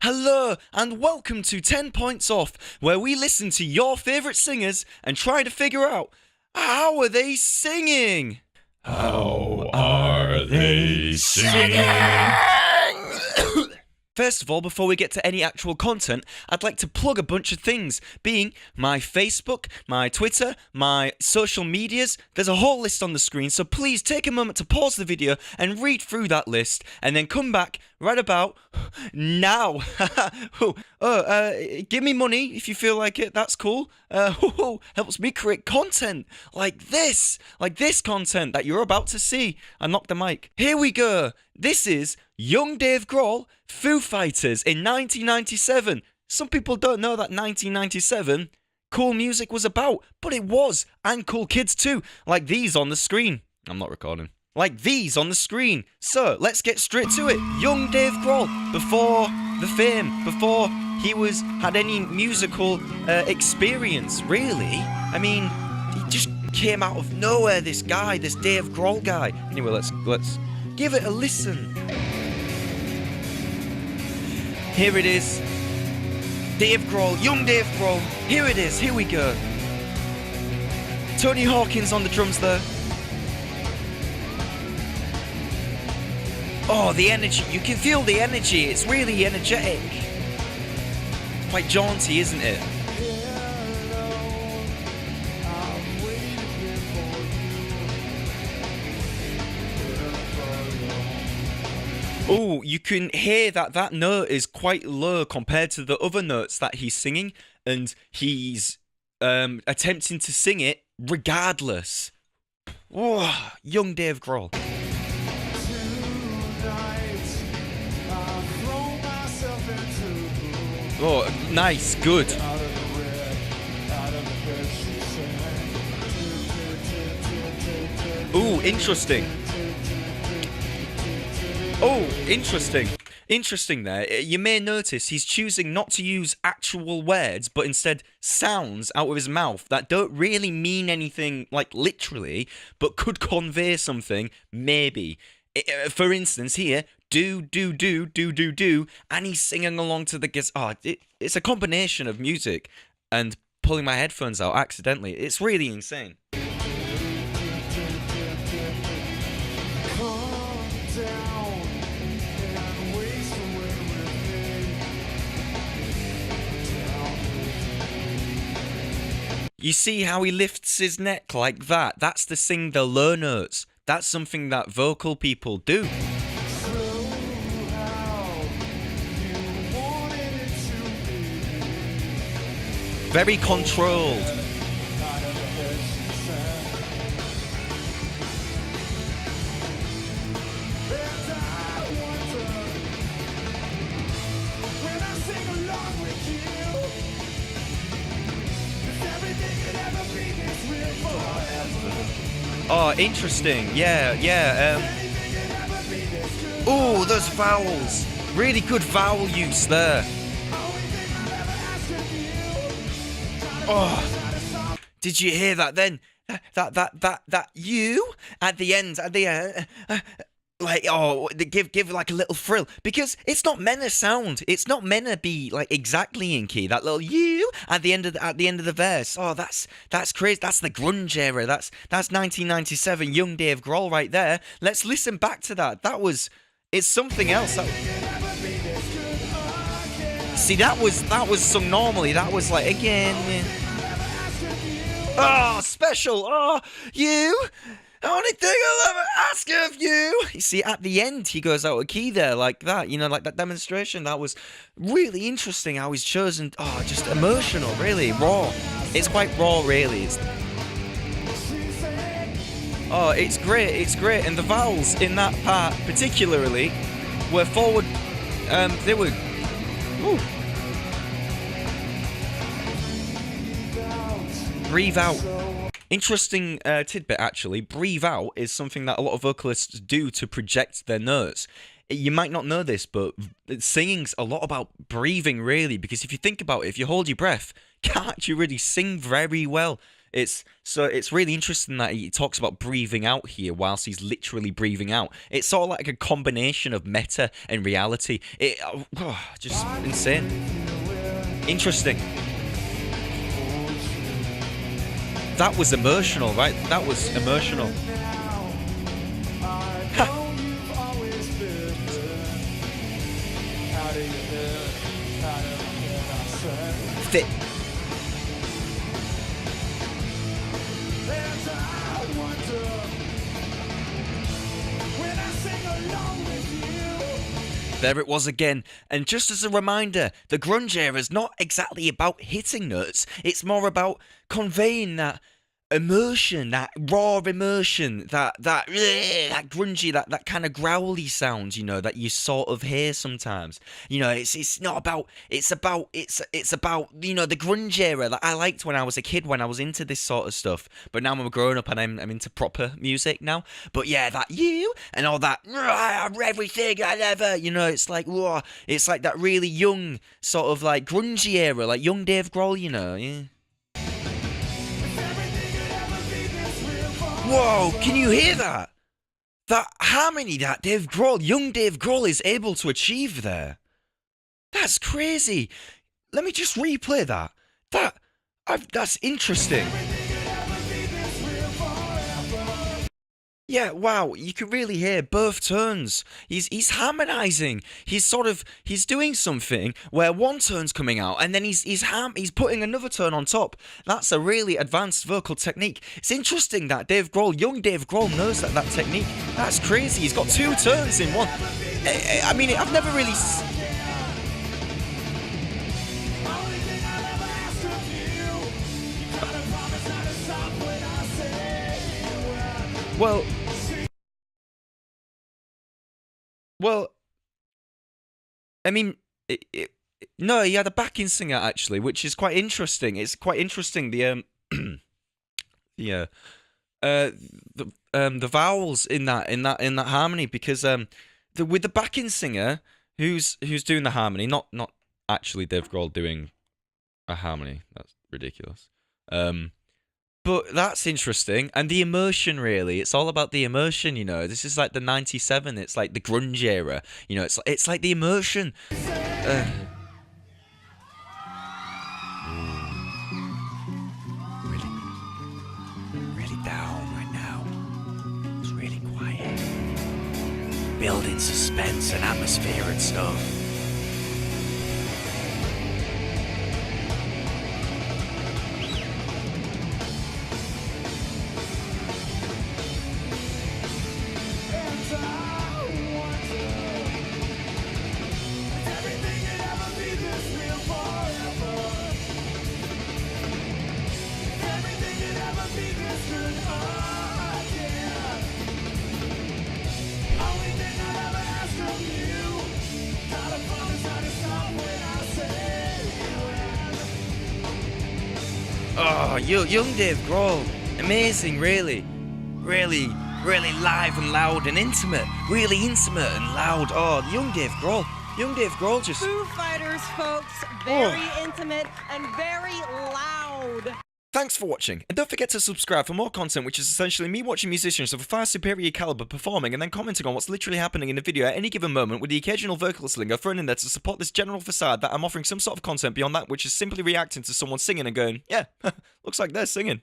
Hello, and welcome to 10 Points Off, where we listen to your favourite singers and try to figure out, how are they singing? How are they singing? First of all, before we get to any actual content, I'd like to plug a bunch of things, being my Facebook, my Twitter, my social medias. There's a whole list on the screen, so please take a moment to pause the video and read through that list, and then come back right about now. Give me money if you feel like it, that's cool. Helps me create content like this content that you're about to see. I knocked the mic. Here we go. This is young Dave Grohl, Foo Fighters in 1997. Some people don't know that 1997 cool music was about, but it was, and cool kids too, like these on the screen. I'm not recording. Like these on the screen. So, let's get straight to it. Young Dave Grohl, before the fame, before he had any musical experience, really. I mean, he just came out of nowhere, this guy, this Dave Grohl guy. Anyway, let's give it a listen. Here it is. Dave Grohl, young Dave Grohl. Here it is, here we go. Tony Hawkins on the drums there. Oh, the energy. You can feel the energy. It's really energetic. Quite jaunty, isn't it? Oh, you can hear that note is quite low compared to the other notes that he's singing, and he's attempting to sing it regardless. Oh, young Dave Grohl. Oh, nice, good. Oh, interesting. Oh, interesting. Interesting there. You may notice he's choosing not to use actual words, but instead sounds out of his mouth that don't really mean anything, like literally, but could convey something, maybe. For instance, here, do, and he's singing along to the guitar. It's a combination of music and pulling my headphones out accidentally. It's really insane. You see how he lifts his neck like that? That's to sing the low notes. That's something that vocal people do. Very controlled. Oh, interesting. Yeah. Oh, those vowels. Really good vowel use there. Oh, did you hear that then? That you at the end, like, oh, give like a little frill, because it's not meant to sound. It's not meant to be like exactly in key. That little you at the end of the verse. Oh, that's crazy. That's the grunge era. That's 1997. Young Dave Grohl right there. Let's listen back to that. It's something else. See, that was sung normally. That was like again. Oh, special. Oh, you. Only thing I'll ever ask of you. You see, at the end, he goes out of key there like that. You know, like that demonstration. That was really interesting how he's chosen. Oh, just emotional, really. Raw. It's quite raw, really. Oh, it's great. It's great. And the vowels in that part, particularly, were forward. They were. Ooh. Breathe out. Interesting tidbit, actually. Breathe out is something that a lot of vocalists do to project their notes. You might not know this, but singing's a lot about breathing, really, because if you think about it, if you hold your breath, you can't actually really sing very well. It's really interesting that he talks about breathing out here whilst he's literally breathing out. It's sort of like a combination of meta and reality. Just insane. Interesting. That was emotional, right? That was emotional. Fit. There it was again, and just as a reminder, the grunge era is not exactly about hitting notes, it's more about conveying that immersion, that raw immersion, that grungy, that kind of growly sound, you know, that you sort of hear sometimes. You know, it's not about it's about you know, the grunge era that I liked when I was a kid, when I was into this sort of stuff. But now I'm a grown up and I'm into proper music now. But yeah, that you and all that everything I ever, you know, it's like that really young sort of like grungy era, like young Dave Grohl, you know, yeah. Whoa, can you hear that? That harmony that young Dave Grohl is able to achieve there. That's crazy. Let me just replay that. That's interesting. Yeah, wow, you can really hear both tones. He's harmonizing. He's doing something where one tone's coming out and then he's putting another tone on top. That's a really advanced vocal technique. It's interesting that young Dave Grohl knows that technique. That's crazy. He's got two tones in one. I mean, I've never really Well, I mean, no, he had a backing singer actually, which is quite interesting. It's quite interesting the the vowels in that harmony, because with the backing singer who's doing the harmony, not actually Dave Grohl doing a harmony. That's ridiculous. But that's interesting, and the emotion, really, it's all about the emotion, you know. This is like the 97, it's like the grunge era, you know, it's like the emotion. Really down right now. It's really quiet. Building suspense and atmosphere and stuff. Oh, young Dave Grohl, amazing, really live and loud and intimate, really intimate and loud. Oh, young Dave Grohl just. Foo Fighters, folks, very intimate and very loud. Thanks for watching, and don't forget to subscribe for more content, which is essentially me watching musicians of a far superior caliber performing and then commenting on what's literally happening in the video at any given moment, with the occasional vocal slinger thrown in there to support this general facade that I'm offering some sort of content beyond that which is simply reacting to someone singing and going, yeah, looks like they're singing.